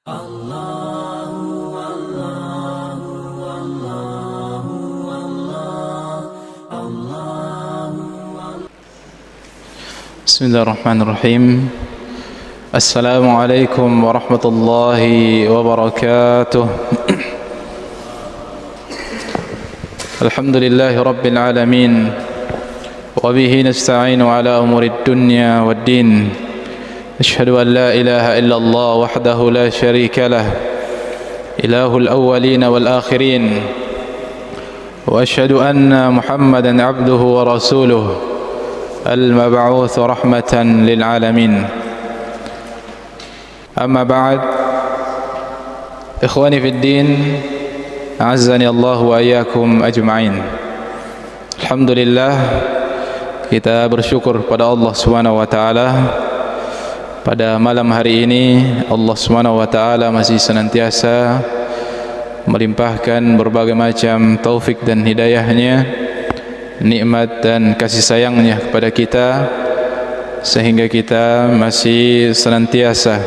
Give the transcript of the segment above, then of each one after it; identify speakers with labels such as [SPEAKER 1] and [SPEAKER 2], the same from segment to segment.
[SPEAKER 1] Bismillahirrahmanirrahim. Assalamualaikum warahmatullahi wabarakatuh. Alhamdulillahi rabbil alamin. Wa bihi nasta'inu ala umurid dunya waddin. Ashhadu an la ilaha illallah wahdahu la sharika lah, ilahul awwalin wal akhirin. Wa ashhadu anna Muhammadan abduhu wa rasuluh, المبعوث رحمة للعالمين. أما بعد، إخواني في الدين، أعزني الله وإياكم أجمعين. Alhamdulillah, kita bersyukur pada Allah Subhanahu wa taala. Pada malam hari ini Allah Subhanahu wa taala masih senantiasa melimpahkan berbagai macam taufik dan hidayahnya, nikmat dan kasih sayangnya kepada kita, sehingga kita masih senantiasa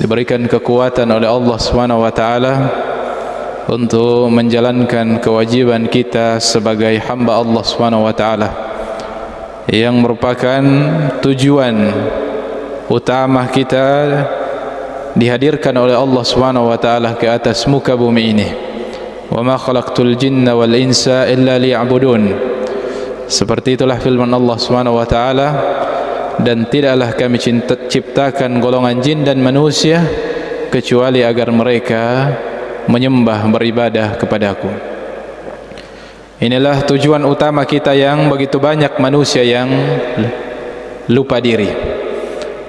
[SPEAKER 1] diberikan kekuatan oleh Allah Subhanahu wa taala untuk menjalankan kewajiban kita sebagai hamba Allah Subhanahu wa taala, yang merupakan tujuan utama kita dihadirkan oleh Allah Subhanahu wa taala ke atas muka bumi ini. Wa ma khalaqtul jinna wal insa illa liya'budun. Seperti itulah firman Allah Subhanahu wa taala, dan tidaklah kami ciptakan golongan jin dan manusia kecuali agar mereka menyembah, beribadah kepadaku. Inilah tujuan utama kita, yang begitu banyak manusia yang lupa diri,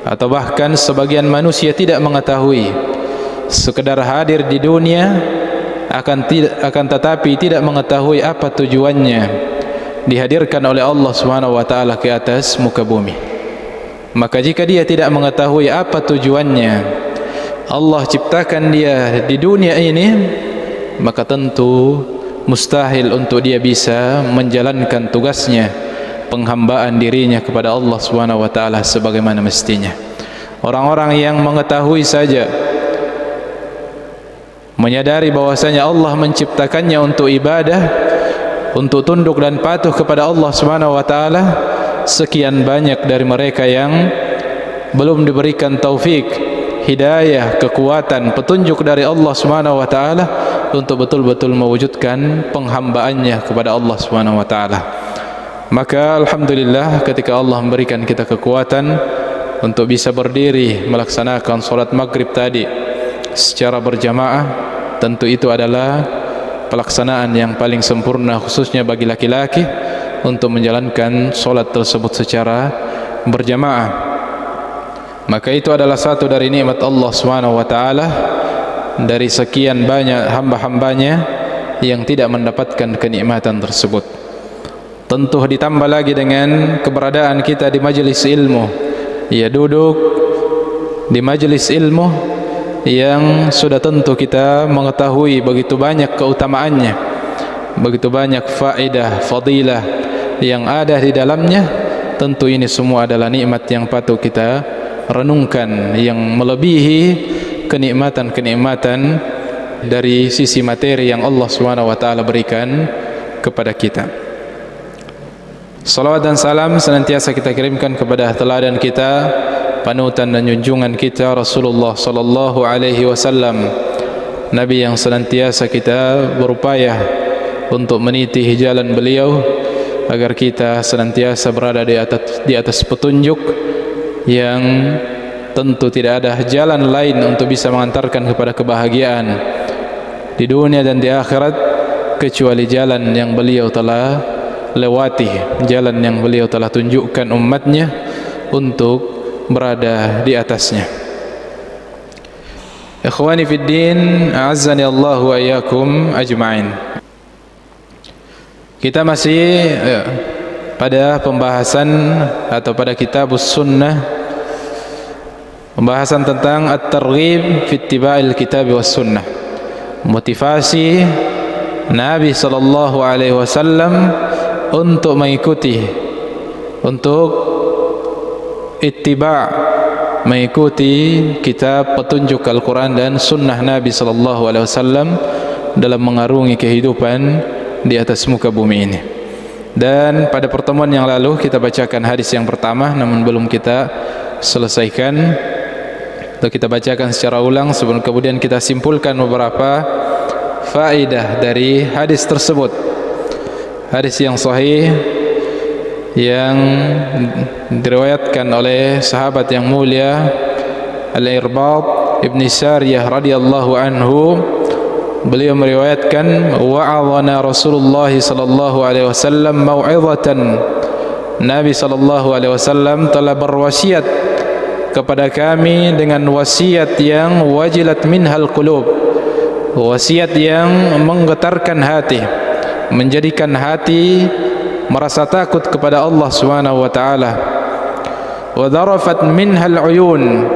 [SPEAKER 1] atau bahkan sebagian manusia tidak mengetahui, sekedar hadir di dunia akan tetapi tidak mengetahui apa tujuannya dihadirkan oleh Allah Subhanahu wa taala ke atas muka bumi. Maka jika dia tidak mengetahui apa tujuannya Allah ciptakan dia di dunia ini, maka tentu mustahil untuk dia bisa menjalankan tugasnya, penghambaan dirinya kepada Allah Subhanahu wa taala sebagaimana mestinya. Orang-orang yang mengetahui saja, menyadari bahwasanya Allah menciptakannya untuk ibadah, untuk tunduk dan patuh kepada Allah Subhanahu wa taala, sekian banyak dari mereka yang belum diberikan taufik, hidayah, kekuatan, petunjuk dari Allah Subhanahu wa taala untuk betul-betul mewujudkan penghambaannya kepada Allah Subhanahu wa taala. Maka alhamdulillah, ketika Allah memberikan kita kekuatan untuk bisa berdiri melaksanakan salat maghrib tadi secara berjamaah, tentu itu adalah pelaksanaan yang paling sempurna, khususnya bagi laki-laki, untuk menjalankan solat tersebut secara berjamaah. Maka itu adalah satu dari nikmat Allah Subhanahu wa taala dari sekian banyak hamba-hambanya yang tidak mendapatkan kenikmatan tersebut. Tentu ditambah lagi dengan keberadaan kita di majelis ilmu, ya, duduk di majelis ilmu yang sudah tentu kita mengetahui begitu banyak keutamaannya, begitu banyak faedah, fadilah yang ada di dalamnya. Tentu ini semua adalah nikmat yang patut kita renungkan, yang melebihi kenikmatan-kenikmatan dari sisi materi yang Allah Subhanahu wa taala berikan kepada kita. Salawat dan salam senantiasa kita kirimkan kepada teladan kita, panutan dan junjungan kita, Rasulullah sallallahu alaihi wasallam, Nabi yang senantiasa kita berupaya untuk meniti jalan beliau, agar kita senantiasa berada di atas petunjuk yang tentu tidak ada jalan lain untuk bisa mengantarkan kepada kebahagiaan di dunia dan di akhirat kecuali jalan yang beliau telah lewati, jalan yang beliau telah tunjukkan umatnya untuk berada di atasnya. Ikhwani fid din, a'azzani Allah wa iyyakum ajma'in. Kita masih pada pembahasan atau pada kitabus sunnah, pembahasan tentang at-targhib fi ittiba'il kitab was sunnah, motivasi Nabi sallallahu alaihi wasallam untuk mengikuti, untuk ittiba', mengikuti kitab petunjuk Al-Quran dan sunnah Nabi SAW dalam mengarungi kehidupan di atas muka bumi ini. Dan pada pertemuan yang lalu kita bacakan hadis yang pertama, namun belum kita selesaikan, atau kita bacakan secara ulang sebelum kemudian kita simpulkan beberapa faedah dari hadis tersebut. Hadis yang sahih yang diriwayatkan oleh sahabat yang mulia Al-Irbad Ibn Sariyah radhiyallahu anhu. Beliau meriwayatkan, wa'adhana Rasulullah sallallahu alaihi wasallam mau'izatan. Nabi sallallahu alaihi wasallam telah berwasiat kepada kami dengan wasiat yang wajilat minhal qulub, wasiat yang menggetarkan hati, menjadikan hati merasa takut kepada Allah Subhanahu wa taala. Wa dharafat minhal uyun,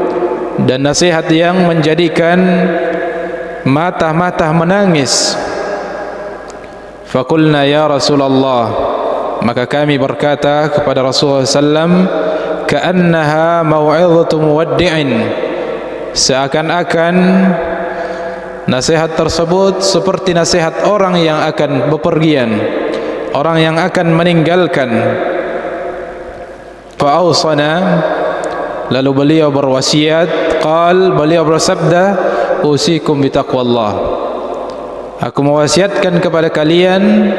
[SPEAKER 1] dan nasihat yang menjadikan mata-mata menangis. Faqulna ya Rasulullah, maka kami berkata kepada Rasulullah sallam, ka'annaha mau'izatu muwaddi'in, seakan-akan nasihat tersebut seperti nasihat orang yang akan bepergian, orang yang akan meninggalkan. Fa'awsana, lalu beliau berwasiat, beliau bersabda, usikum bitaqwallah, aku mewasiatkan kepada kalian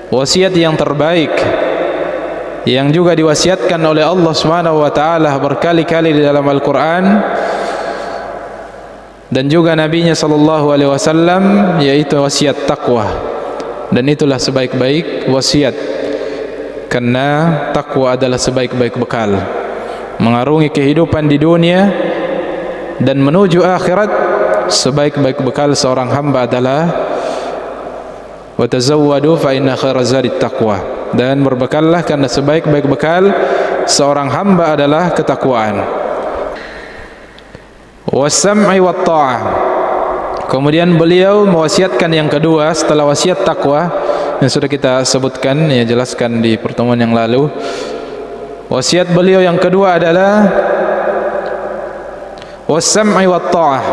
[SPEAKER 1] wasiat yang terbaik, yang juga diwasiatkan oleh Allah Subhanahu wa taala berkali-kali di dalam Al-Qur'an dan juga nabinya sallallahu alaihi wasallam, yaitu wasiat takwa. Dan itulah sebaik-baik wasiat, karena takwa adalah sebaik-baik bekal mengarungi kehidupan di dunia dan menuju akhirat. Sebaik-baik bekal seorang hamba adalah wa tazawwadu fa inna khairaz zadit taqwa, dan berbekallah karena sebaik-baik bekal seorang hamba adalah ketakwaan. Was-sam'i wat ta'ah, kemudian beliau mewasiatkan yang kedua setelah wasiat takwa yang sudah kita sebutkan, ya jelaskan di pertemuan yang lalu. Wasiat beliau yang kedua adalah was-sam'i wat ta'ah,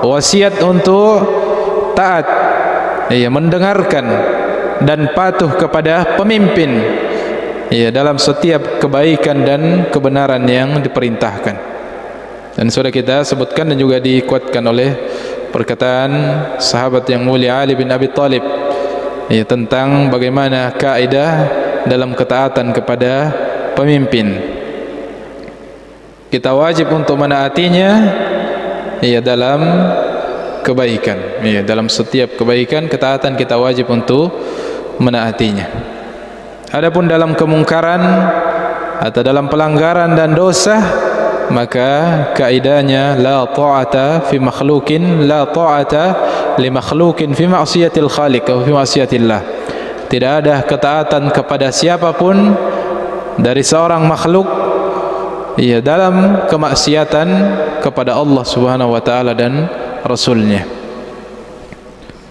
[SPEAKER 1] wasiat untuk taat, ya mendengarkan dan patuh kepada pemimpin, ya dalam setiap kebaikan dan kebenaran yang diperintahkan. Dan sudah kita sebutkan dan juga dikuatkan oleh perkataan sahabat yang mulia Ali bin Abi Thalib, ya tentang bagaimana kaidah dalam ketaatan kepada pemimpin. Kita wajib untuk menaatinya, ya dalam kebaikan, ya dalam setiap kebaikan ketaatan kita wajib untuk menaatinya. Adapun dalam kemungkaran atau dalam pelanggaran dan dosa, maka kaidahnya la ta'ata fi makhluqin, la ta'ata li makhluqin fi ma'siyatil khaliq atau fi ma'siyatillah. Tidak ada ketaatan kepada siapapun dari seorang makhluk, ya dalam kemaksiatan kepada Allah Subhanahu wa taala dan Rasulnya.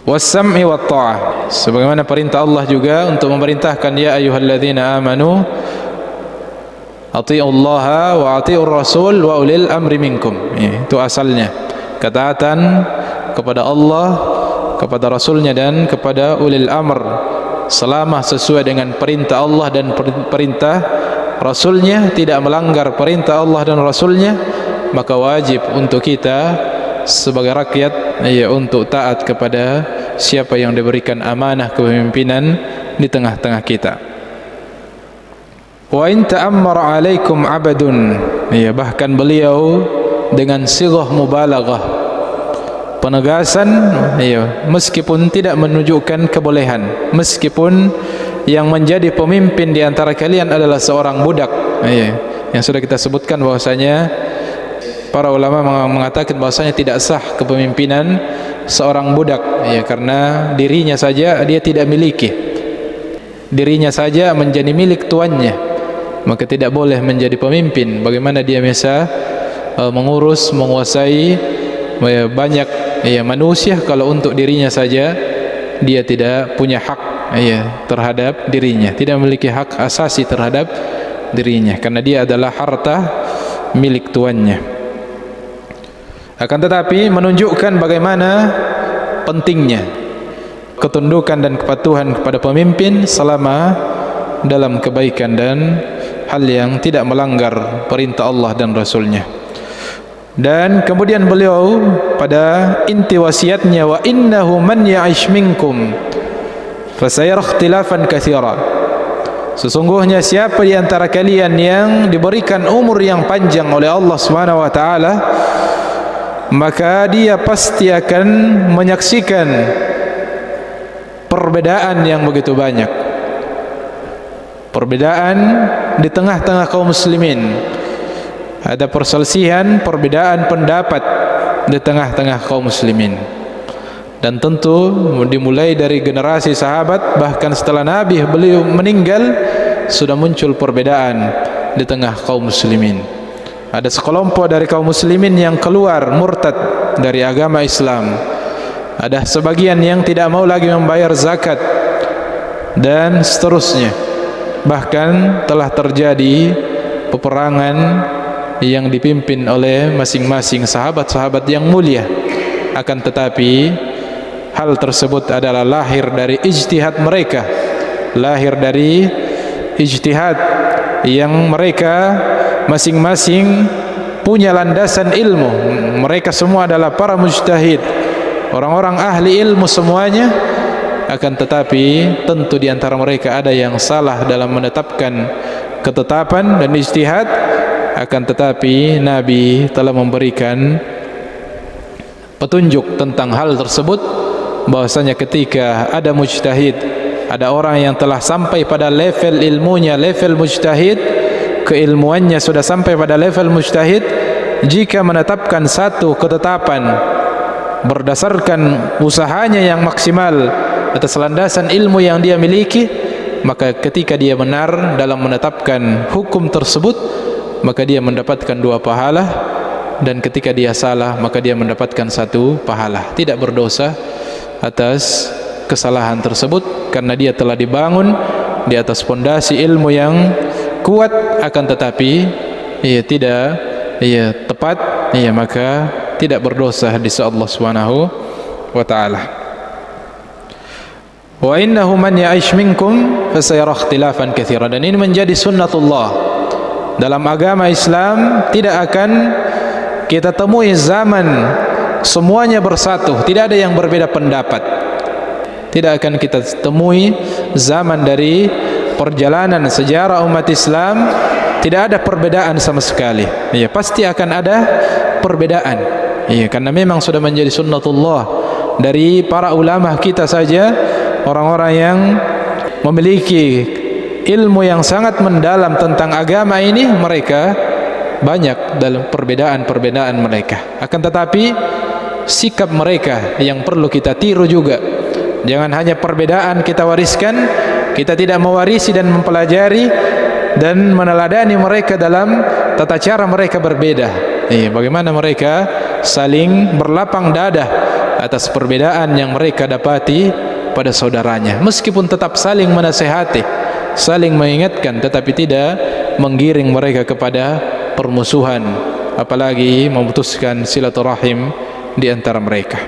[SPEAKER 1] Was-sam'i wat ta'ah, sebagaimana perintah Allah juga untuk memerintahkan, ya ayyuhalladzina amanu atiiullaha wa atiiur rasul wa ulil amri minkum, ya, itu asalnya ketaatan kepada Allah, kepada Rasulnya dan kepada ulil amr, selama sesuai dengan perintah Allah dan perintah Rasulnya, tidak melanggar perintah Allah dan Rasulnya, maka wajib untuk kita sebagai rakyat, ya untuk taat kepada siapa yang diberikan amanah kepemimpinan di tengah-tengah kita. Wa in ta'ammara 'alaikum 'abdun, ya bahkan beliau dengan sighah mubalaghah, penegasan, ya meskipun tidak menunjukkan kebolehan, meskipun yang menjadi pemimpin di antara kalian adalah seorang budak, ya, yang sudah kita sebutkan bahwasanya para ulama mengatakan bahwasanya tidak sah kepemimpinan seorang budak, ya karena dirinya saja dia tidak miliki, dirinya saja menjadi milik tuannya, maka tidak boleh menjadi pemimpin. Bagaimana dia bisa mengurus, menguasai banyak manusia kalau untuk dirinya saja dia tidak punya hak terhadap dirinya, tidak memiliki hak asasi terhadap dirinya, karena dia adalah harta milik tuannya. Akan tetapi menunjukkan bagaimana pentingnya ketundukan dan kepatuhan kepada pemimpin selama dalam kebaikan dan hal yang tidak melanggar perintah Allah dan Rasulnya. Dan kemudian beliau pada inti wasiatnya, wa innahu man ya'ish minkum fasayara ikhtilafan katsira. Sesungguhnya siapa di antara kalian yang diberikan umur yang panjang oleh Allah Subhanahu wa taala, maka dia pasti akan menyaksikan perbedaan yang begitu banyak. Perbedaan di tengah-tengah kaum muslimin. Ada perselisihan, perbedaan pendapat di tengah-tengah kaum muslimin. Dan tentu dimulai dari generasi sahabat, bahkan setelah Nabi beliau meninggal sudah muncul perbedaan di tengah kaum muslimin. Ada sekelompok dari kaum muslimin yang keluar murtad dari agama Islam. Ada sebagian yang tidak mau lagi membayar zakat dan seterusnya. Bahkan telah terjadi peperangan yang dipimpin oleh masing-masing sahabat-sahabat yang mulia. Akan tetapi hal tersebut adalah lahir dari ijtihad mereka, lahir dari ijtihad yang mereka masing-masing punya landasan ilmu. Mereka semua adalah para mujtahid, orang-orang ahli ilmu semuanya. Akan tetapi tentu di antara mereka ada yang salah dalam menetapkan ketetapan dan ijtihad. Akan tetapi Nabi telah memberikan petunjuk tentang hal tersebut, bahwasanya ketika ada mujtahid, ada orang yang telah sampai pada level ilmunya, level mujtahid, keilmuannya sudah sampai pada level mujtahid, jika menetapkan satu ketetapan berdasarkan usahanya yang maksimal atas landasan ilmu yang dia miliki, maka ketika dia benar dalam menetapkan hukum tersebut, maka dia mendapatkan 2 pahala, dan ketika dia salah maka dia mendapatkan 1 pahala. Tidak berdosa atas kesalahan tersebut karena dia telah dibangun di atas fondasi ilmu yang kuat. Akan tetapi ia tidak tepat, maka tidak berdosa di sisi Allah Subhanahu wa taala. Wa innahu man ya'ish minkum fasayara ikhtilafan katsiran. Dan ini menjadi sunnatullah dalam agama Islam. Tidak akan kita temui zaman semuanya bersatu, tidak ada yang berbeda pendapat. Tidak akan kita temui zaman dari perjalanan sejarah umat Islam tidak ada perbedaan sama sekali. Pasti akan ada perbedaan. Karena memang sudah menjadi sunnatullah dari para ulama kita saja, orang-orang yang memiliki ilmu yang sangat mendalam tentang agama ini, mereka banyak dalam perbedaan-perbedaan mereka. Akan tetapi sikap mereka yang perlu kita tiru juga. Jangan hanya perbedaan kita wariskan, kita tidak mewarisi dan mempelajari dan meneladani mereka dalam tata cara mereka berbeda. Bagaimana mereka saling berlapang dada atas perbedaan yang mereka dapati pada saudaranya, meskipun tetap saling menasehati, saling mengingatkan, tetapi tidak menggiring mereka kepada permusuhan, apalagi memutuskan silaturahim di antara mereka.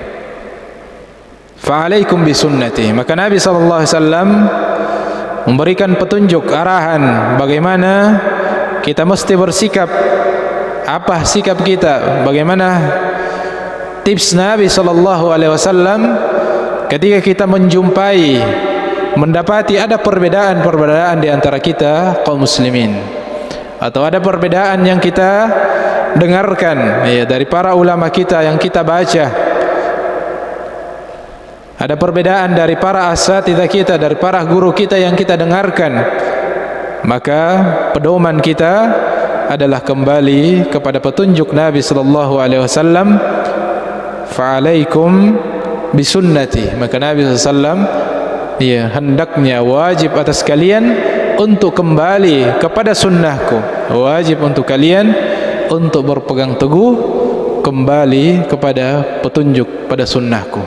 [SPEAKER 1] Fa'alaikum bisunnati. Maka Nabi SAW memberikan petunjuk, arahan bagaimana kita mesti bersikap, apa sikap kita, bagaimana tips Nabi SAW ketika kita menjumpai, mendapati ada perbedaan-perbedaan di antara kita kaum muslimin, atau ada perbedaan yang kita dengarkan dari para ulama kita yang kita baca, ada perbedaan dari para asatidzah kita, dari para guru kita yang kita dengarkan, maka pedoman kita adalah kembali kepada petunjuk Nabi sallallahu alaihi wasallam. Fa'alaikum bisunnati. Maka Nabi sallallahu alaihi wasallam hendaknya wajib atas kalian untuk kembali kepada sunnahku. Wajib untuk kalian untuk berpegang teguh kembali kepada petunjuk pada sunnahku.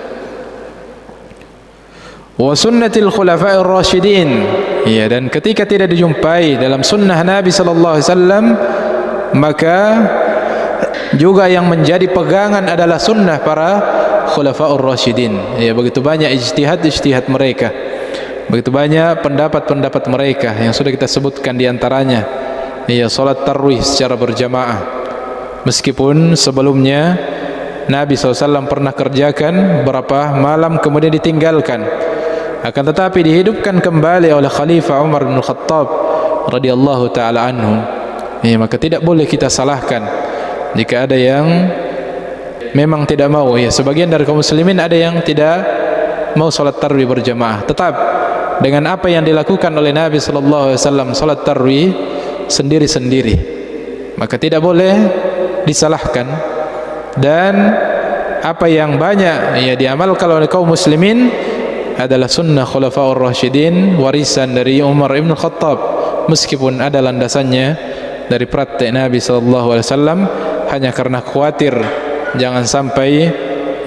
[SPEAKER 1] Wa sunnatil khulafa'ir rasyidin. Dan ketika tidak dijumpai dalam sunnah Nabi sallallahu alaihi wasallam maka juga yang menjadi pegangan adalah sunnah para khulafaur rasyidin. Ya, begitu banyak ijtihad mereka, begitu banyak pendapat-pendapat mereka yang sudah kita sebutkan di antaranya ya salat tarawih secara berjamaah, meskipun sebelumnya Nabi SAW pernah kerjakan berapa malam kemudian ditinggalkan, akan tetapi dihidupkan kembali oleh Khalifah Umar bin Khattab radhiyallahu taala anhu. Ya, maka tidak boleh kita salahkan jika ada yang memang tidak mau. Ya, sebagian dari kaum muslimin ada yang tidak mau salat tarawih berjamaah, tetap dengan apa yang dilakukan oleh Nabi sallallahu alaihi wasallam, salat tarawih sendiri-sendiri, maka tidak boleh disalahkan. Dan apa yang banyak ya diamalkan oleh kaum muslimin adalah sunnah khulafaur rasyidin, warisan dari Umar ibn Khattab, meskipun ada landasannya dari praktek Nabi sallallahu alaihi wasallam, hanya karena khawatir jangan sampai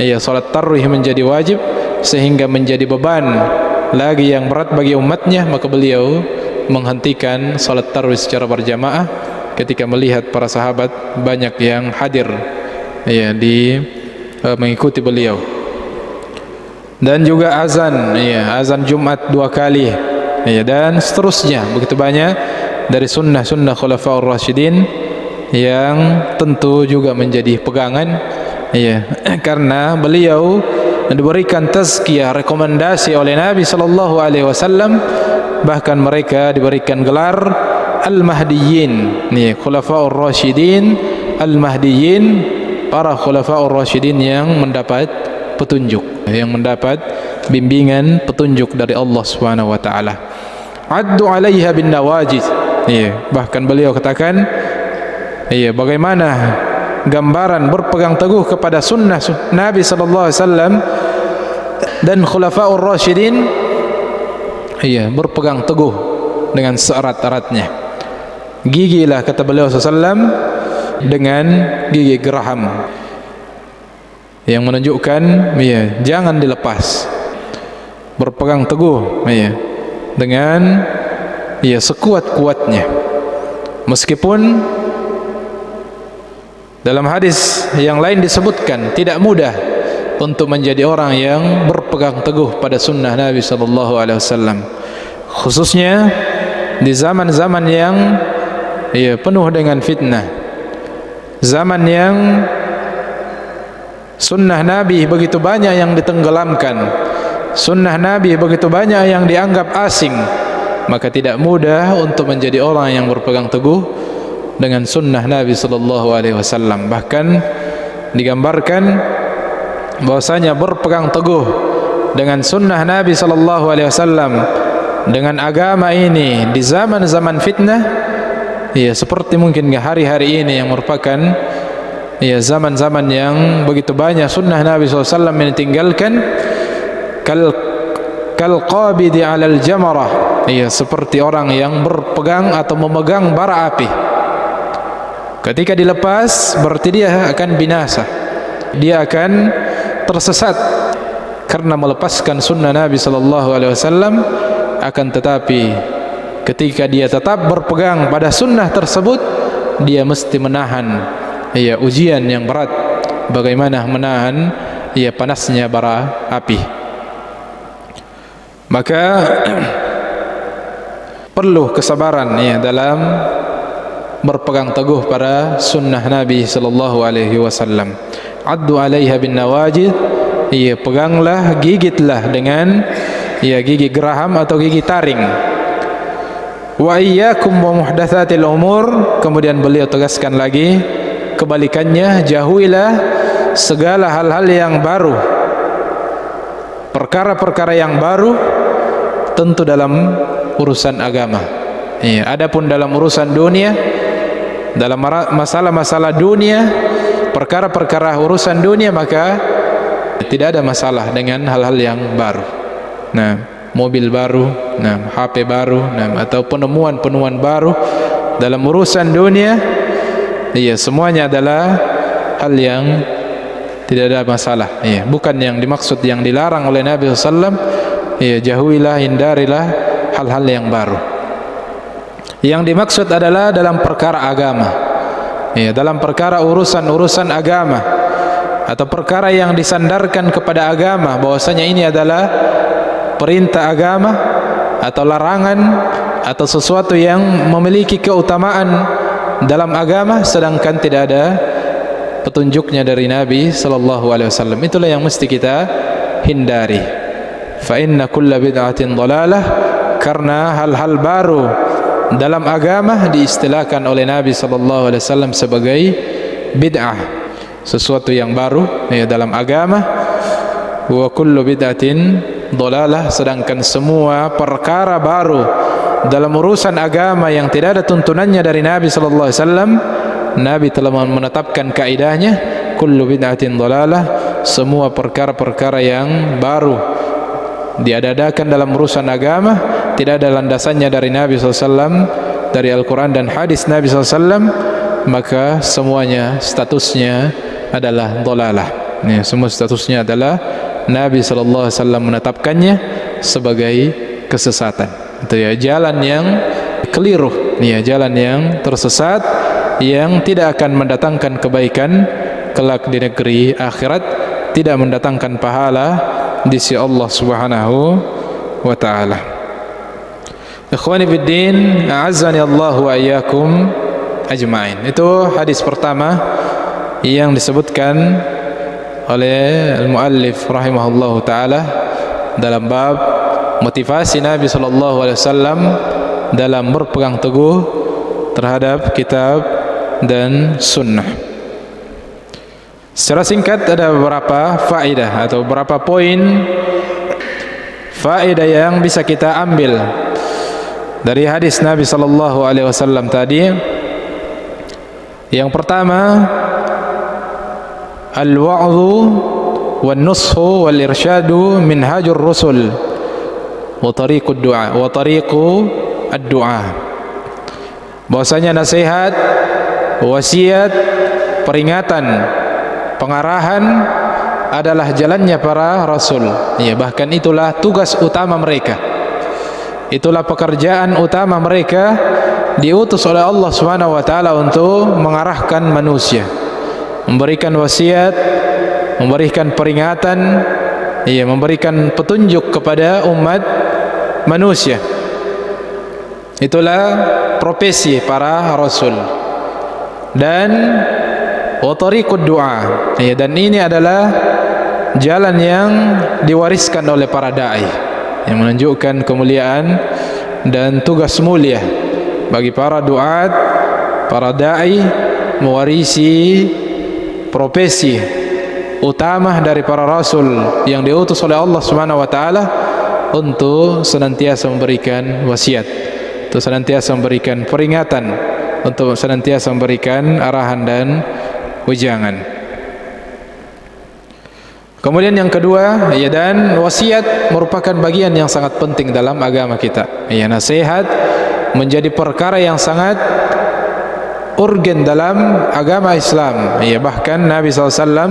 [SPEAKER 1] ya salat tarawih menjadi wajib sehingga menjadi beban lagi yang berat bagi umatnya, maka beliau menghentikan salat tarawih secara berjamaah ketika melihat para sahabat banyak yang hadir ya mengikuti beliau. Dan juga azan ya, azan Jumat 2 kali ya, dan seterusnya, begitu banyak dari sunnah-sunnah khulafaur rasyidin yang tentu juga menjadi pegangan ya, karena beliau diberikan tazkiyah, rekomendasi oleh Nabi sallallahu alaihi wasallam, bahkan mereka diberikan gelar al-mahdiyyin nih, khulafaur rasyidin al-mahdiyyin, para khulafaur rasyidin yang mendapat petunjuk, yang mendapat bimbingan petunjuk dari Allah Subhanahu wa taala. Addu 'alaiha bin nawajid. Iya, bahkan beliau katakan iya, bagaimana gambaran berpegang teguh kepada sunnah Nabi sallallahu alaihi wasallam dan khulafaur rasyidin, iya, berpegang teguh dengan seerat-eratnya. Gigilah, kata beliau sallallahu alaihi wasallam, dengan gigi geraham, yang menunjukkan iya, jangan dilepas, berpegang teguh iya, dengan iya, sekuat-kuatnya. Meskipun dalam hadis yang lain disebutkan tidak mudah untuk menjadi orang yang berpegang teguh pada sunnah Nabi sallallahu alaihi wasallam, khususnya di zaman-zaman yang iya, penuh dengan fitnah, zaman yang sunnah Nabi begitu banyak yang ditenggelamkan, sunnah Nabi begitu banyak yang dianggap asing, maka tidak mudah untuk menjadi orang yang berpegang teguh dengan sunnah Nabi sallallahu alaihi wasallam. Bahkan digambarkan bahwasanya berpegang teguh dengan sunnah Nabi sallallahu alaihi wasallam, dengan agama ini di zaman-zaman fitnah, ya seperti mungkin hari-hari ini yang merupakan ya zaman-zaman yang begitu banyak sunnah Nabi sallallahu alaihi wasallam yang ditinggalkan, kal qabidi 'alal jamarah, ya seperti orang yang berpegang atau memegang bara api. Ketika dilepas berarti dia akan binasa, dia akan tersesat karena melepaskan sunnah Nabi sallallahu alaihi wasallam. Akan tetapi ketika dia tetap berpegang pada sunnah tersebut, dia mesti menahan ya ujian yang berat, bagaimana menahan ya panasnya bara api. Maka perlu kesabaran ya dalam berpegang teguh pada sunnah Nabi sallallahu alaihi wasallam. Addu 'alaiha bin nawajid, ya peganglah, gigitlah dengan ya gigi geraham atau gigi taring. Wa iyyakum wa muhdatsatil umur, kemudian beliau tegaskan lagi kebalikannya, jauhilah segala hal-hal yang baru, perkara-perkara yang baru, tentu dalam urusan agama. Ya, adapun dalam urusan dunia, dalam masalah-masalah dunia, perkara-perkara urusan dunia, maka tidak ada masalah dengan hal-hal yang baru. Nah, mobil baru, nah, HP baru, nah, atau penemuan-penemuan baru dalam urusan dunia, iya semuanya adalah hal yang tidak ada masalah. Iya, bukan yang dimaksud yang dilarang oleh Nabi SAW. Iya, jauhilah, hindarilah hal-hal yang baru. Yang dimaksud adalah dalam perkara agama, ya, dalam perkara urusan agama atau perkara yang disandarkan kepada agama, bahwasanya ini adalah perintah agama atau larangan atau sesuatu yang memiliki keutamaan dalam agama, sedangkan tidak ada petunjuknya dari Nabi sallallahu alaihi wasallam, itulah yang mesti kita hindari. Fa inna kulla bid'atin dhalalah, karena hal-hal baru dalam agama diistilahkan oleh Nabi sallallahu alaihi wasallam sebagai bid'ah, sesuatu yang baru ya, dalam agama. Wa kullu bid'atin dhalalah, sedangkan semua perkara baru dalam urusan agama yang tidak ada tuntunannya dari Nabi sallallahu alaihi wasallam, Nabi telah menetapkan kaidahnya, kullu bid'atin dhalalah, semua perkara-perkara yang baru diadakan dalam urusan agama, tidak ada landasannya dari Nabi SAW, dari Al-Quran dan hadis Nabi SAW, maka semuanya statusnya adalah dhalalah. Ini semua statusnya adalah Nabi SAW menetapkannya sebagai kesesatan. Itu ya, jalan yang keliru, ya, jalan yang tersesat, yang tidak akan mendatangkan kebaikan kelak di negeri akhirat, tidak mendatangkan pahala di sisi Allah Subhanahu wa taala. Ikhwani fid din, a'azzani Allah wa iyyakum ajma'in. Itu hadis pertama yang disebutkan oleh al-muallif rahimahullahu taala dalam bab motivasi Nabi sallallahu alaihi wasallam dalam berpegang teguh terhadap kitab dan sunnah. Secara singkat ada beberapa faedah atau beberapa poin faedah yang bisa kita ambil dari hadis Nabi sallallahu alaihi wasallam tadi. Yang pertama, al-wa'dhu wan-nushu wal-irsyadu minhajur rusul wa tariqud du'a wa tariqu ad-du'a. Bahwasanya nasihat, wasiat, peringatan, pengarahan adalah jalannya para rasul. Ya, bahkan itulah tugas utama mereka. Itulah pekerjaan utama mereka, diutus oleh Allah Subhanahu wa taala untuk mengarahkan manusia, memberikan wasiat, memberikan peringatan, ya, memberikan petunjuk kepada umat manusia. Itulah profesi para rasul. Dan wa tariqud du'a, ya, dan ini adalah jalan yang diwariskan oleh para dai, yang menunjukkan kemuliaan dan tugas mulia bagi para duat, para dai, mewarisi profesi utama dari para rasul yang diutus oleh Allah Subhanahu wa taala untuk senantiasa memberikan wasiat, untuk senantiasa memberikan peringatan, untuk senantiasa memberikan arahan dan wejangan. Kemudian yang kedua, ya, dan wasiat merupakan bagian yang sangat penting dalam agama kita. Ya, nasihat menjadi perkara yang sangat urgen dalam agama Islam. Ya, bahkan Nabi SAW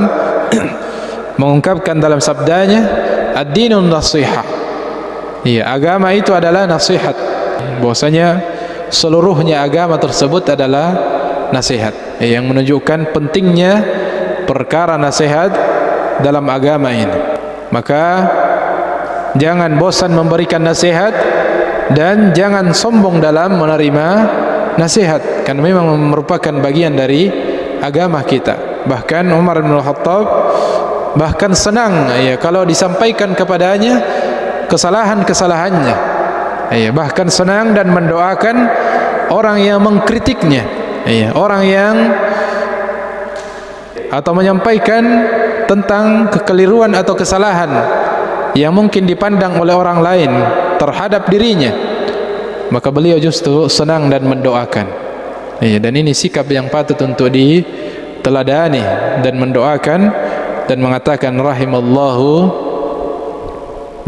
[SPEAKER 1] mengungkapkan dalam sabdanya, ad-dinun nasihah. Ya, agama itu adalah nasihat. Bahwasanya seluruhnya agama tersebut adalah nasihat, yang menunjukkan pentingnya perkara nasihat dalam agama ini. Maka jangan bosan memberikan nasihat dan jangan sombong dalam menerima nasihat, karena memang merupakan bagian dari agama kita. Bahkan Umar bin Khattab bahkan senang, ya, kalau disampaikan kepadanya kesalahan-kesalahannya, ya, bahkan senang dan mendoakan orang yang mengkritiknya, ya, orang yang atau menyampaikan tentang kekeliruan atau kesalahan yang mungkin dipandang oleh orang lain terhadap dirinya, maka beliau justru senang dan mendoakan. Ya, dan ini sikap yang patut untuk diteladani dan mendoakan dan mengatakan, rahimallahu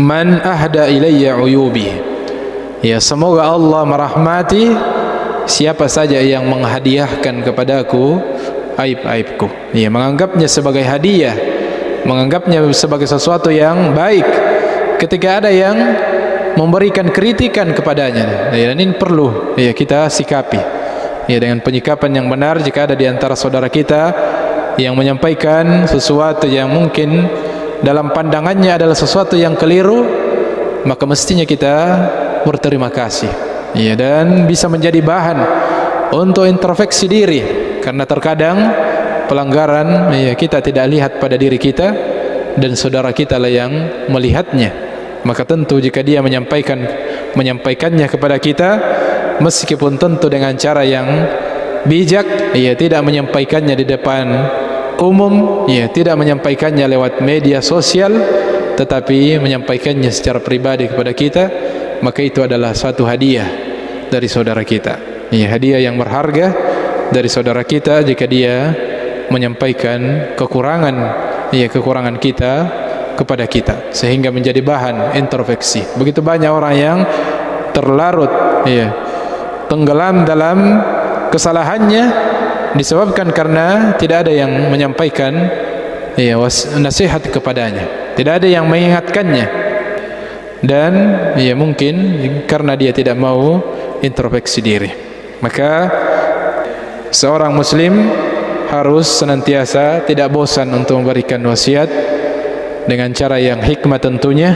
[SPEAKER 1] man ahda ilayya uyubi. Ya, semoga Allah merahmati siapa saja yang menghadiahkan kepadaku aib-aibku. Ya, menganggapnya sebagai hadiah, menganggapnya sebagai sesuatu yang baik ketika ada yang memberikan kritikan kepadanya. Ya, dan ini perlu, ya, kita sikapi. ya, dengan penyikapan yang benar. Jika ada di antara saudara kita yang menyampaikan sesuatu yang mungkin dalam pandangannya adalah sesuatu yang keliru, maka mestinya kita berterima kasih, ya, dan bisa menjadi bahan untuk introspeksi diri, karena terkadang pelanggaran, ya, kita tidak lihat pada diri kita dan saudara kita lah yang melihatnya. Maka tentu jika dia menyampaikannya kepada kita, meskipun tentu dengan cara yang bijak, ya, tidak menyampaikannya di depan umum, ya, tidak menyampaikannya lewat media sosial, tetapi menyampaikannya secara pribadi kepada kita, maka itu adalah suatu hadiah dari saudara kita, ya, hadiah yang berharga dari saudara kita jika dia menyampaikan kekurangan, ya, kekurangan kita kepada kita, sehingga menjadi bahan introspeksi. Begitu banyak orang yang terlarut, ya, tenggelam dalam kesalahannya disebabkan karena tidak ada yang menyampaikan, ya, nasihat kepadanya, tidak ada yang mengingatkannya, dan, ya, mungkin karena dia tidak mau introspeksi diri. Maka seorang muslim harus senantiasa tidak bosan untuk memberikan wasiat dengan cara yang hikmah tentunya,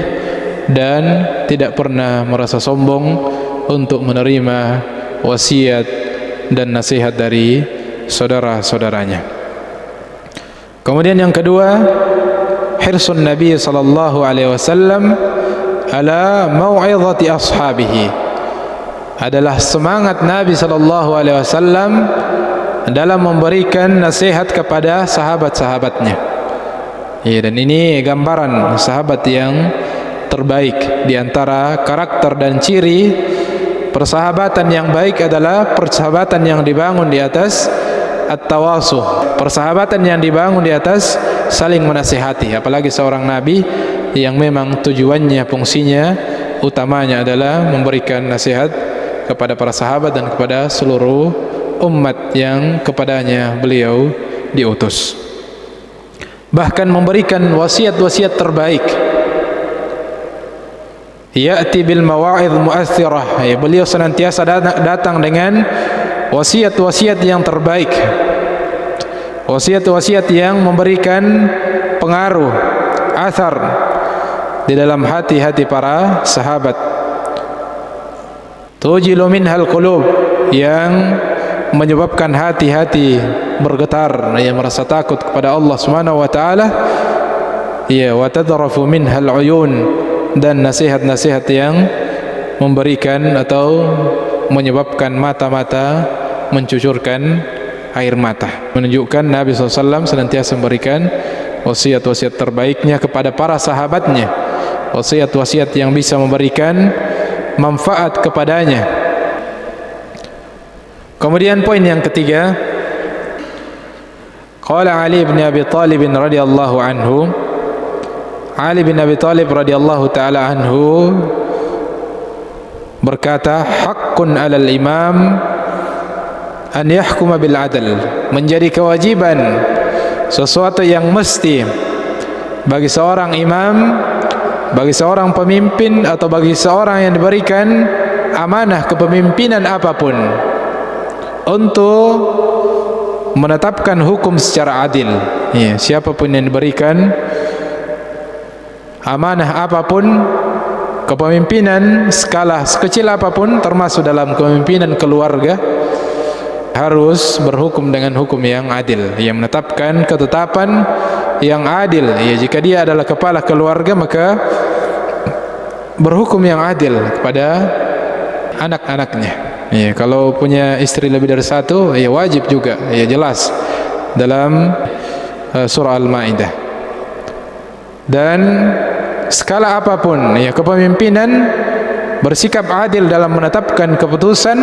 [SPEAKER 1] dan tidak pernah merasa sombong untuk menerima wasiat dan nasihat dari saudara-saudaranya. Kemudian yang kedua, hirsun Nabi sallallahu alaihi wasallam ala mau'izati ashabihi, adalah semangat Nabi sallallahu alaihi wasallam dalam memberikan nasihat kepada sahabat-sahabatnya. Ya, dan ini gambaran sahabat yang terbaik. Di antara karakter dan ciri persahabatan yang baik adalah persahabatan yang dibangun di atas at-tawasuh, persahabatan yang dibangun di atas saling menasihati. Apalagi seorang nabi yang memang tujuannya, fungsinya utamanya adalah memberikan nasihat kepada para sahabat dan kepada seluruh umat yang kepadanya beliau diutus. Bahkan memberikan wasiat-wasiat terbaik. Ya'ti bil mawa'idh mu'athirah, ya, beliau senantiasa datang dengan wasiat-wasiat yang terbaik, wasiat-wasiat yang memberikan pengaruh, athar di dalam hati-hati para sahabat. Tujilu minhal qulub, yang menyebabkan hati-hati bergetar, yang merasa takut kepada Allah Subhanahu wa taala, ya, wa tadrafu minhal uyun, dan nasihat-nasihat yang memberikan atau menyebabkan mata-mata mencucurkan air mata, menunjukkan Nabi SAW senantiasa memberikan wasiat-wasiat terbaiknya kepada para sahabatnya, wasiat-wasiat yang bisa memberikan manfaat kepadanya. Kemudian poin yang ketiga, qala Ali bin Abi Thalib radhiyallahu anhu, Ali bin Abi Thalib radhiyallahu taala anhu berkata, haqqun 'alal imam an yahkuma bil 'adl, menjadi kewajiban, sesuatu yang mesti bagi seorang imam, bagi seorang pemimpin, atau bagi seorang yang diberikan amanah kepemimpinan apapun, untuk menetapkan hukum secara adil. Ya, siapapun yang diberikan amanah apapun, kepemimpinan skala sekecil apapun, termasuk dalam kepemimpinan keluarga, harus berhukum dengan hukum yang adil, yang menetapkan ketetapan yang adil. Ya, jika dia adalah kepala keluarga, maka berhukum yang adil kepada anak-anaknya. Ya, kalau punya istri lebih dari satu, ya wajib juga, ya jelas dalam surah Al-Maidah. Dan skala apapun, ya, kepemimpinan, bersikap adil dalam menetapkan keputusan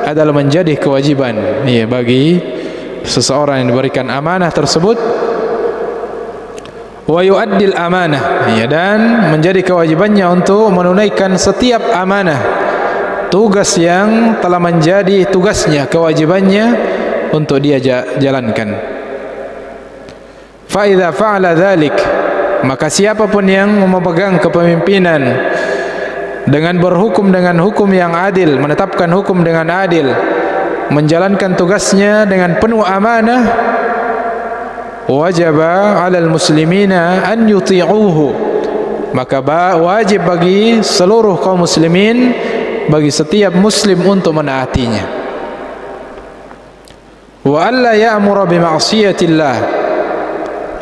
[SPEAKER 1] adalah menjadi kewajiban, ya, bagi seseorang yang diberikan amanah tersebut. Wa yu'addil amanah, ya, dan menjadi kewajibannya untuk menunaikan setiap amanah, tugas yang telah menjadi tugasnya, kewajibannya untuk dia jalankan. Fa idza fa'ala dzalik, maka siapapun yang memegang kepemimpinan dengan berhukum dengan hukum yang adil, menetapkan hukum dengan adil, menjalankan tugasnya dengan penuh amanah, wajaba 'alal muslimina an yuti'uhu, maka wajib bagi seluruh kaum muslimin, bagi setiap muslim untuk menaatinya. Wa alla ya'muru bi ma'siyatillah,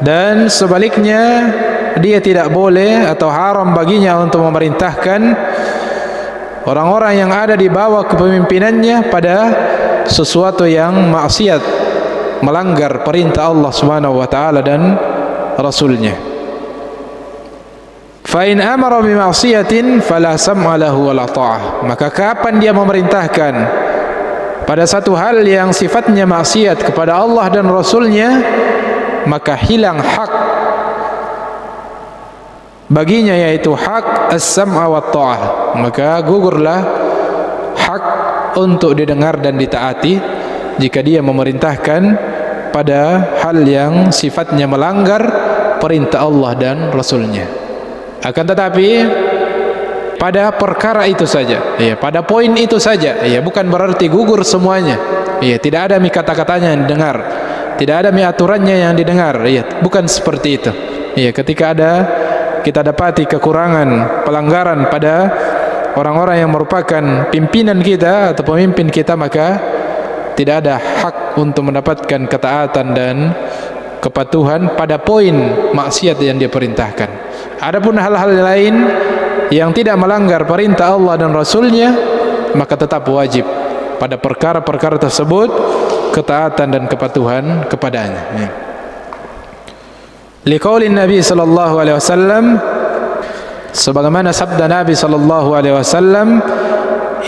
[SPEAKER 1] dan sebaliknya dia tidak boleh atau haram baginya untuk memerintahkan orang-orang yang ada di bawah kepemimpinannya pada sesuatu yang maksiat, melanggar perintah Allah Subhanahu wa taala dan Rasulnya. Fa in amara bi ma'siyatin fala sam'a lahu wala ta'ah, maka kapan dia memerintahkan pada satu hal yang sifatnya maksiat kepada Allah dan Rasulnya, maka hilang hak baginya, yaitu hak as-sam'a wa ta'ah, maka gugurlah hak untuk didengar dan ditaati jika dia memerintahkan pada hal yang sifatnya melanggar perintah Allah dan Rasulnya. Akan tetapi pada perkara itu saja, ya, pada poin itu saja, ya, bukan berarti gugur semuanya, ya, tidak ada kata-katanya yang didengar, tidak ada aturannya yang didengar, ya, bukan seperti itu. Ya, ketika ada kita dapati kekurangan, pelanggaran pada orang-orang yang merupakan pimpinan kita atau pemimpin kita, maka tidak ada hak untuk mendapatkan ketaatan dan kepatuhan pada poin maksiat yang dia perintahkan. Adapun hal-hal lain yang tidak melanggar perintah Allah dan Rasulnya, maka tetap wajib pada perkara-perkara tersebut ketaatan dan kepatuhan kepadanya, ya. Liqaulin Nabi sallallahu alaihi wasallam, sebagaimana sabda Nabi sallallahu alaihi wasallam,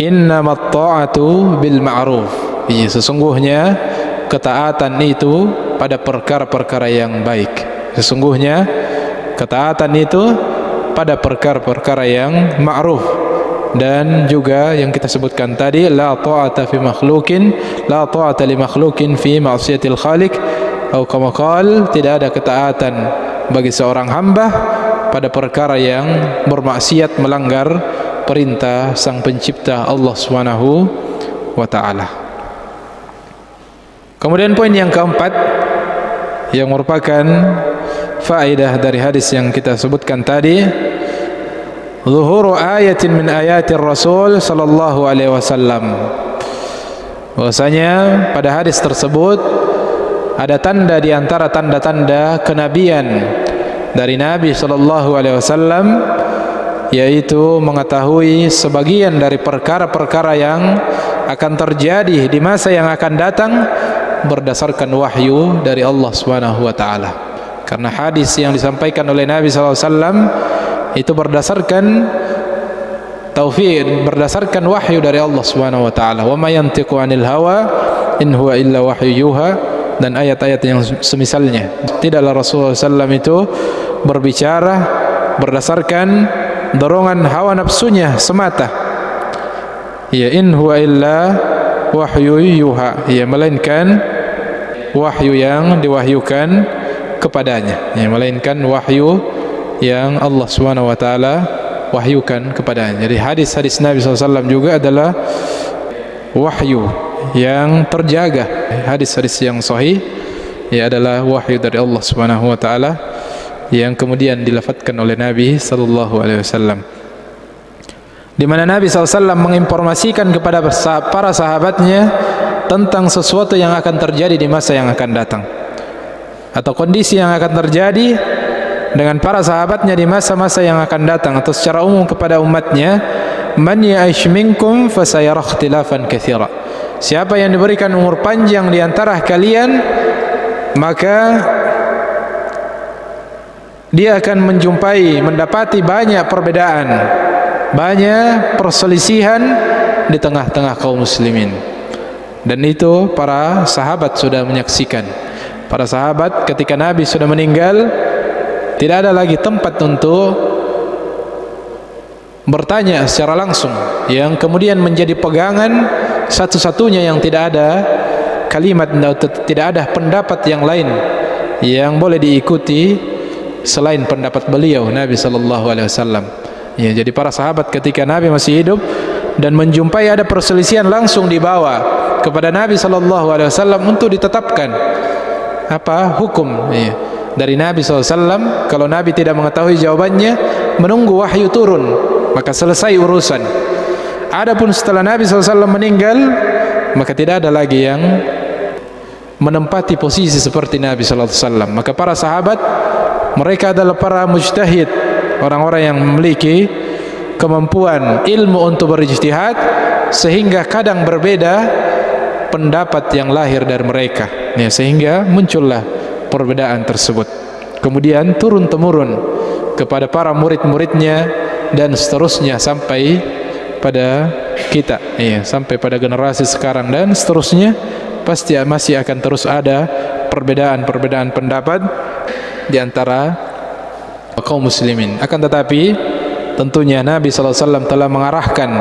[SPEAKER 1] innamat ta'atu bil ma'ruf, ya, sesungguhnya ketaatan itu pada perkara-perkara yang baik. Sesungguhnya ketaatan itu pada perkara-perkara yang ma'ruf. Dan juga yang kita sebutkan tadi, la ta'ata fi makhlukin, la ta'ata li makhlukin fi ma'siyatil khaliq, atau kama qala, tidak ada ketaatan bagi seorang hamba pada perkara yang bermaksiat, melanggar perintah sang pencipta Allah Subhanahu wa taala. Kemudian poin yang keempat yang merupakan faedah dari hadis yang kita sebutkan tadi, zuhuru ayatin min ayatir Rasul sallallahu alaihi wasallam, bahwasanya pada hadis tersebut ada tanda di antara tanda-tanda kenabian dari Nabi sallallahu alaihi wasallam, yaitu mengetahui sebagian dari perkara-perkara yang akan terjadi di masa yang akan datang berdasarkan wahyu dari Allah Subhanahu wa taala. Karena hadis yang disampaikan oleh Nabi sallallahu alaihi wasallam itu berdasarkan taufik, berdasarkan wahyu dari Allah Subhanahu wa taala. Wa may yantiqu 'anil hawa in huwa illa wahyu yuha, dan ayat-ayat yang semisalnya. Tidaklah Rasulullah SAW itu berbicara berdasarkan dorongan hawa nafsunya semata, ya, in huwa illa wahyu yuha, ya, melainkan wahyu yang diwahyukan kepadanya, ya, melainkan wahyu yang Allah Subhanahu wa taala wahyukan kepadanya. Jadi hadis-hadis Nabi SAW juga adalah wahyu yang terjaga. Hadis-hadis yang sahih, ya, adalah wahyu dari Allah Subhanahu wa taala yang kemudian dilafadzkan oleh Nabi sallallahu alaihi wasallam, di mana Nabi SAW menginformasikan kepada para sahabatnya tentang sesuatu yang akan terjadi di masa yang akan datang, atau kondisi yang akan terjadi dengan para sahabatnya di masa-masa yang akan datang, atau secara umum kepada umatnya, man ya'ish minkum fasayara ikhtilafan katsira, siapa yang diberikan umur panjang di antara kalian, maka dia akan mendapati banyak perbedaan, banyak perselisihan di tengah-tengah kaum muslimin. Dan itu para sahabat sudah menyaksikan. Para sahabat ketika Nabi sudah meninggal, tidak ada lagi tempat untuk bertanya secara langsung, yang kemudian menjadi pegangan satu-satunya, yang tidak ada kalimat, tidak ada pendapat yang lain yang boleh diikuti selain pendapat beliau Nabi sallallahu alaihi wasallam. Ya, jadi para sahabat ketika Nabi masih hidup, dan menjumpai ada perselisihan langsung dibawa kepada Nabi sallallahu alaihi wasallam untuk ditetapkan apa hukum dari Nabi SAW. Kalau Nabi tidak mengetahui jawabannya, menunggu wahyu turun, maka selesai urusan. Adapun setelah Nabi SAW meninggal, maka tidak ada lagi yang menempati posisi seperti Nabi SAW. Maka para sahabat, mereka adalah para mujtahid, orang-orang yang memiliki kemampuan ilmu untuk berijtihad, sehingga kadang berbeda pendapat yang lahir dari mereka, sehingga muncullah perbedaan tersebut. Kemudian turun-temurun kepada para murid-muridnya dan seterusnya sampai pada kita, sampai pada generasi sekarang dan seterusnya. Pasti masih akan terus ada perbedaan-perbedaan pendapat di antara kaum muslimin. Akan tetapi tentunya Nabi SAW telah mengarahkan,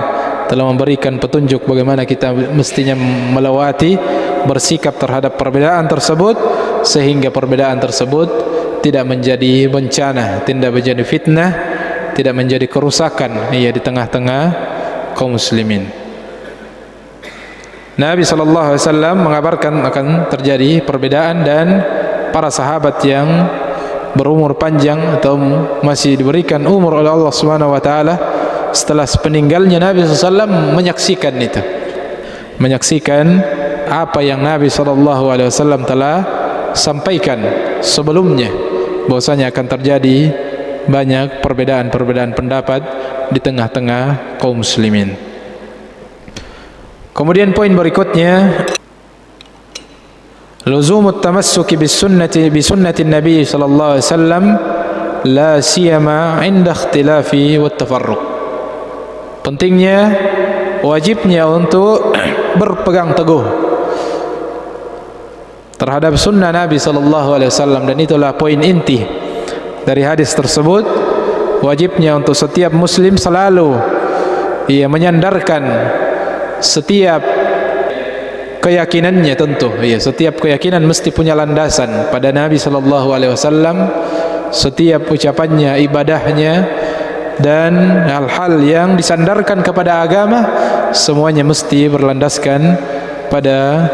[SPEAKER 1] telah memberikan petunjuk bagaimana kita mestinya melewati, bersikap terhadap perbedaan tersebut, sehingga perbedaan tersebut tidak menjadi bencana, tidak menjadi fitnah, tidak menjadi kerusakan di tengah-tengah kaum muslimin. Nabi SAW mengabarkan akan terjadi perbedaan, dan para sahabat yang berumur panjang atau masih diberikan umur oleh Allah Subhanahu wa taala setelah peninggalnya Nabi SAW menyaksikan itu, menyaksikan apa yang Nabi SAW telah sampaikan sebelumnya, bahwasanya akan terjadi banyak perbedaan-perbedaan pendapat di tengah-tengah kaum muslimin. Kemudian poin berikutnya, luzumut tamassuki bis sunnati Nabi sallallahu alaihi wasallam la siyama 'inda ikhtilafi wat tafarruq. Pentingnya, wajibnya untuk berpegang teguh terhadap sunnah Nabi sallallahu alaihi wasallam, dan itulah poin inti dari hadis tersebut. Wajibnya untuk setiap muslim selalu ia menyandarkan setiap keyakinannya, tentu setiap keyakinan mesti punya landasan pada Nabi sallallahu alaihi wasallam. Setiap ucapannya, ibadahnya, dan hal-hal yang disandarkan kepada agama, semuanya mesti berlandaskan pada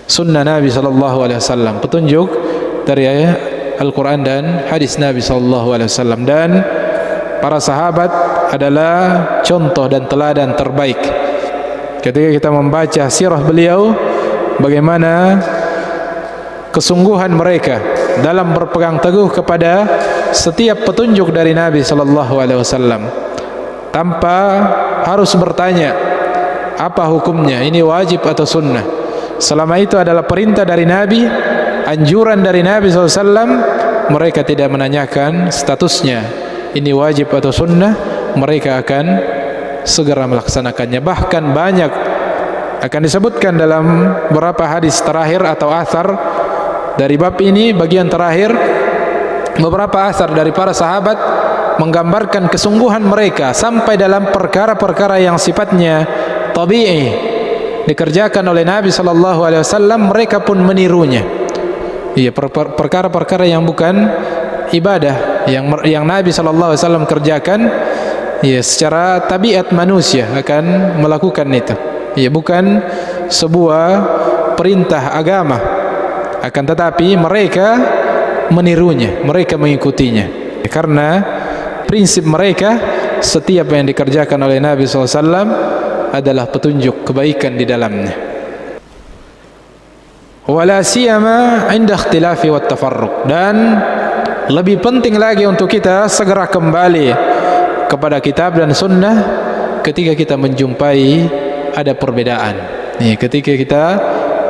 [SPEAKER 1] sunnah Nabi sallallahu alaihi wasallam, petunjuk dari Al-Quran dan hadis Nabi sallallahu alaihi wasallam. Dan para sahabat adalah contoh dan teladan terbaik. Ketika kita membaca sirah beliau, bagaimana kesungguhan mereka dalam berpegang teguh kepada setiap petunjuk dari Nabi sallallahu alaihi wasallam, tanpa harus bertanya apa hukumnya, ini wajib atau sunnah. Selama itu adalah perintah dari Nabi, anjuran dari Nabi SAW, mereka tidak menanyakan statusnya, ini wajib atau sunnah. Mereka akan segera melaksanakannya. Bahkan banyak akan disebutkan dalam beberapa hadis terakhir atau athar dari bab ini, bagian terakhir, beberapa athar dari para sahabat menggambarkan kesungguhan mereka sampai dalam perkara-perkara yang sifatnya tabi'i dikerjakan oleh Nabi sallallahu alaihi wasallam, mereka pun menirunya. Perkara-perkara yang bukan ibadah yang Nabi sallallahu alaihi wasallam kerjakan, secara tabiat manusia akan melakukan itu. Bukan sebuah perintah agama, akan tetapi mereka menirunya, mereka mengikutinya, karena prinsip mereka setiap yang dikerjakan oleh Nabi SAW adalah petunjuk kebaikan di dalamnya. Wala siyama 'inda ikhtilafi wat tafarruq, dan lebih penting lagi untuk kita segera kembali kepada kitab dan sunnah ketika kita menjumpai ada perbedaan. Ketika kita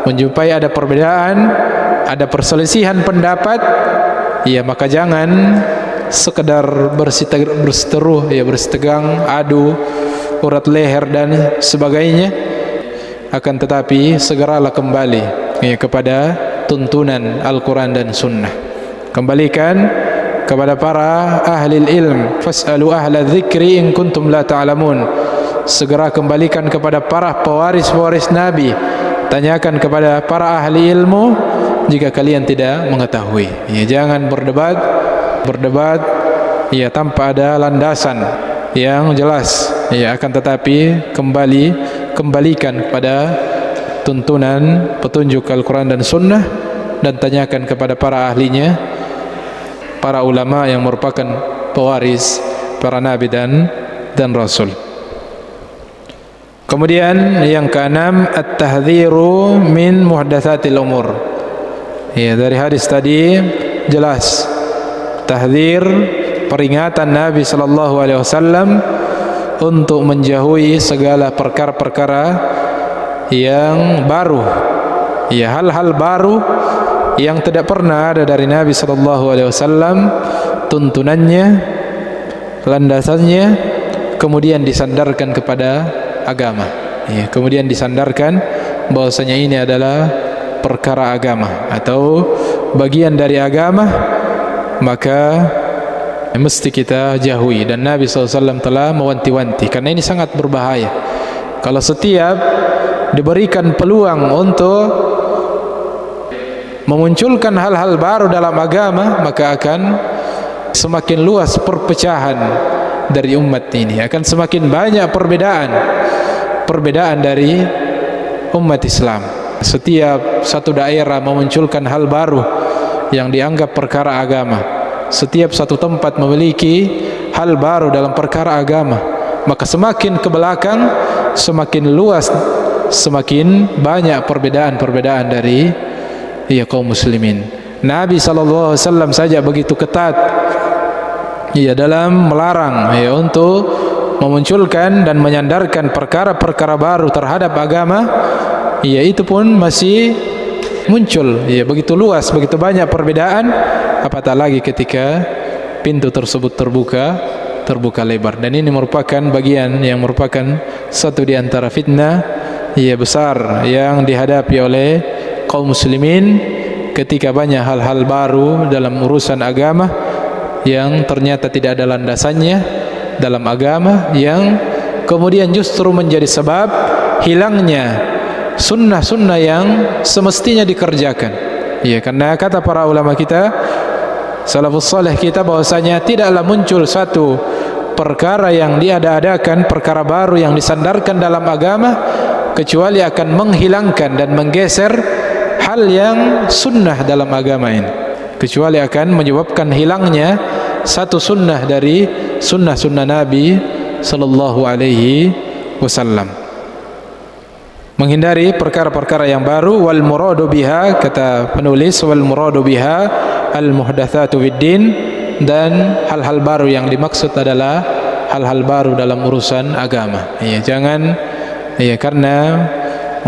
[SPEAKER 1] menjumpai ada perbedaan, ada perselisihan pendapat, maka jangan sekedar berseteruh, bersetegang, adu, urat leher dan sebagainya. Akan tetapi segeralah kembali kepada tuntunan Al-Quran dan Sunnah. Kembalikan kepada para ahli ilm, fas'alu ahla dzikri in kuntum la ta'lamun. Segera kembalikan kepada para pewaris-pewaris Nabi, tanyakan kepada para ahli ilmu jika kalian tidak mengetahui. Jangan berdebat tanpa ada landasan. yang jelas, ya, akan tetapi kembalikan kepada tuntunan petunjuk Al-Quran dan Sunnah, dan tanyakan kepada para ahlinya, para ulama yang merupakan pewaris para nabi dan rasul. Kemudian yang keenam, at-tahdhiru min muhdatsatil umur. Ya, dari hadis tadi jelas tahdzir, peringatan Nabi sallallahu alaihi wasallam untuk menjauhi segala perkara-perkara yang baru, ya, hal-hal baru yang tidak pernah ada dari Nabi sallallahu alaihi wasallam, tuntunannya, landasannya, kemudian disandarkan kepada agama, ya, kemudian disandarkan bahwasanya ini adalah perkara agama atau bagian dari agama, maka mesti kita jauhi. Dan Nabi SAW telah mewanti-wanti, karena ini sangat berbahaya. Kalau setiap diberikan peluang untuk memunculkan hal-hal baru dalam agama, maka akan semakin luas perpecahan dari umat ini, akan semakin banyak perbedaan dari umat Islam. Setiap satu daerah memunculkan hal baru yang dianggap perkara agama, setiap satu tempat memiliki hal baru dalam perkara agama, maka semakin ke belakang semakin luas, semakin banyak perbedaan dari kaum muslimin. Nabi SAW saja begitu ketat dalam melarang untuk memunculkan dan menyandarkan perkara-perkara baru terhadap agama. Itu pun masih muncul begitu luas, begitu banyak perbedaan, apatah lagi ketika pintu tersebut terbuka lebar. Dan ini merupakan bagian yang merupakan satu di antara fitnah besar yang dihadapi oleh kaum muslimin ketika banyak hal-hal baru dalam urusan agama yang ternyata tidak ada landasannya dalam agama, yang kemudian justru menjadi sebab hilangnya sunnah-sunnah yang semestinya dikerjakan. Karena kata para ulama kita, salafus saleh kita, bahwasanya tidaklah muncul satu perkara yang diada-adakan, perkara baru yang disandarkan dalam agama, kecuali akan menghilangkan dan menggeser hal yang sunnah dalam agama ini, kecuali akan menyebabkan hilangnya satu sunnah dari sunnah-sunnah Nabi sallallahu alaihi wasallam. Menghindari perkara-perkara yang baru. Wal muradu biha, kata penulis, wal muradu biha al muhdatsatu fiddin, dan hal-hal baru yang dimaksud adalah hal-hal baru dalam urusan agama. Jangan karena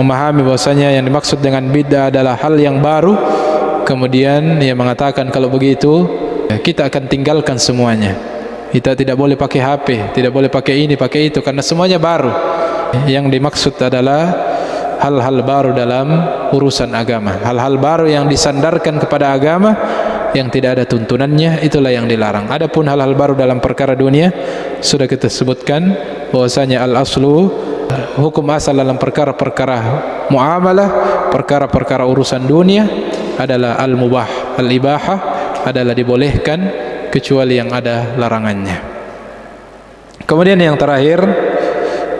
[SPEAKER 1] memahami bahwasanya yang dimaksud dengan bid'ah adalah hal yang baru, kemudian mengatakan kalau begitu kita akan tinggalkan semuanya. Kita tidak boleh pakai HP, tidak boleh pakai ini, pakai itu, karena semuanya baru. Yang dimaksud adalah hal-hal baru dalam urusan agama, hal-hal baru yang disandarkan kepada agama, yang tidak ada tuntunannya, itulah yang dilarang. Adapun hal-hal baru dalam perkara dunia, sudah kita sebutkan bahwasanya al-aslu, hukum asal dalam perkara-perkara muamalah, perkara-perkara urusan dunia adalah al-mubah, al-ibahah, adalah dibolehkan kecuali yang ada larangannya. Kemudian yang terakhir,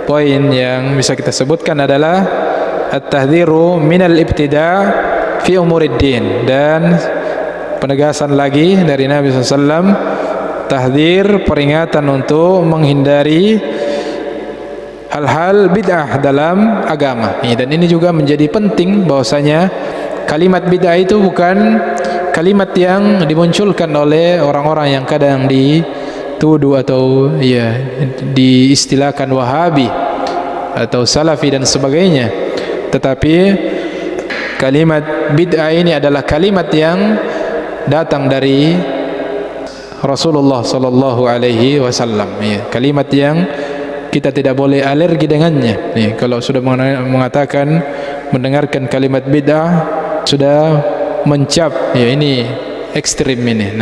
[SPEAKER 1] poin yang bisa kita sebutkan adalah at-tahdhiru minal ibtida' fi umuriddin, dan penegasan lagi dari Nabi SAW, tahdzir, peringatan untuk menghindari hal-hal bid'ah dalam agama. Dan ini juga menjadi penting, bahwasanya kalimat bid'ah itu bukan kalimat yang dimunculkan oleh orang-orang yang kadang dituduh atau diistilahkan Wahabi atau Salafi dan sebagainya. Tetapi kalimat bid'ah ini adalah kalimat yang datang dari Rasulullah sallallahu alaihi wasallam. Kalimat yang kita tidak boleh alergi dengannya. Kalau sudah mengatakan, mendengarkan kalimat bid'ah, sudah mencap, ini ekstrim ini.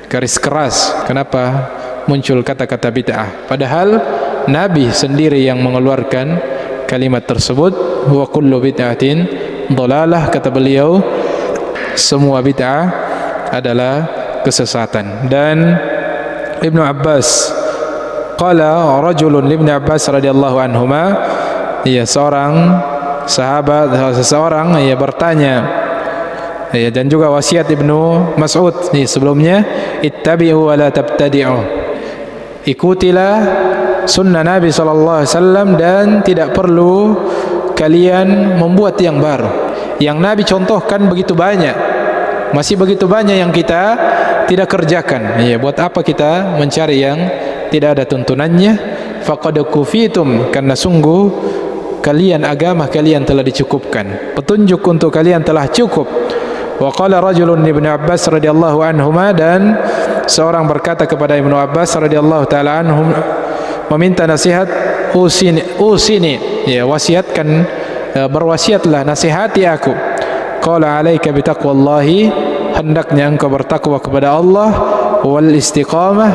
[SPEAKER 1] Garis keras. Kenapa muncul kata-kata bid'ah? Padahal Nabi sendiri yang mengeluarkan kalimat tersebut. Wa kullu bid'atin dhalalah, kata beliau, semua bid'ah adalah kesesatan. Dan Ibnu Abbas qala rajulun li Ibnu Abbas radhiyallahu anhuma, ya seorang sahabat, seseorang ia bertanya, ya, dan juga wasiat Ibnu Mas'ud nih sebelumnya, ittabi'u wa la tabtadi'u, ikutilah sunnah Nabi sallallahu alaihi wasallam dan tidak perlu kalian membuat yang baru. Yang Nabi contohkan begitu banyak, masih begitu banyak yang kita tidak kerjakan. Ya, buat apa kita mencari yang tidak ada tuntunannya? Faqad kufitum, karena sungguh kalian, agama kalian telah dicukupkan, petunjuk untuk kalian telah cukup. Wa qala rajulun Ibnu Abbas radhiyallahu anhuma, dan seorang berkata kepada Ibnu Abbas radhiyallahu taala anhum, meminta nasihat, usini, ya, wasiatkan, berwasiatlah, nasihati aku. Qala alaika bitaqwallahi, hendaknya engkau bertakwa kepada Allah, wal istiqamah,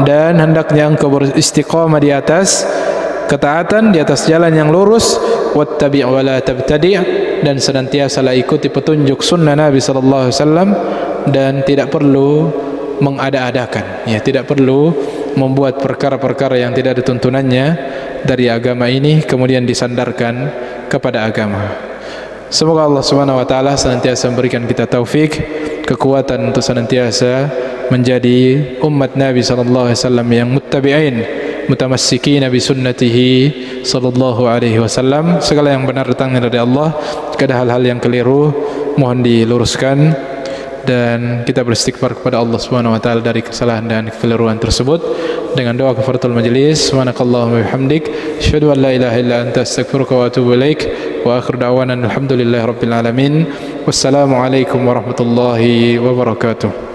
[SPEAKER 1] dan hendaknya engkau beristiqamah di atas ketaatan, di atas jalan yang lurus, wattabi' wa la tabtadi', dan senantiasalah ikuti petunjuk sunnah Nabi sallallahu alaihi wasallam dan tidak perlu mengada-adakan, ya, tidak perlu membuat perkara-perkara yang tidak ada tuntunannya dari agama ini kemudian disandarkan kepada agama. Semoga Allah Subhanahu wa taala senantiasa memberikan kita taufik, kekuatan untuk senantiasa menjadi umat Nabi sallallahu alaihi wasallam yang muttabi'in, mutamassikin bi sunnatihi sallallahu alaihi wasallam. Segala yang benar datangnya dari Allah, jika ada hal-hal yang keliru mohon diluruskan, dan kita beristighfar kepada Allah Subhanahu wa taala dari kesalahan dan kekeliruan tersebut dengan doa kafaratul majlis. Subhanakallahumma wa bihamdik, asyhadu an la ilaha illa anta, astaghfiruka wa atubu ilaik, wa akhiru da'wana alhamdulillahi rabbil alamin. Wassalamu alaikum warahmatullahi wabarakatuh.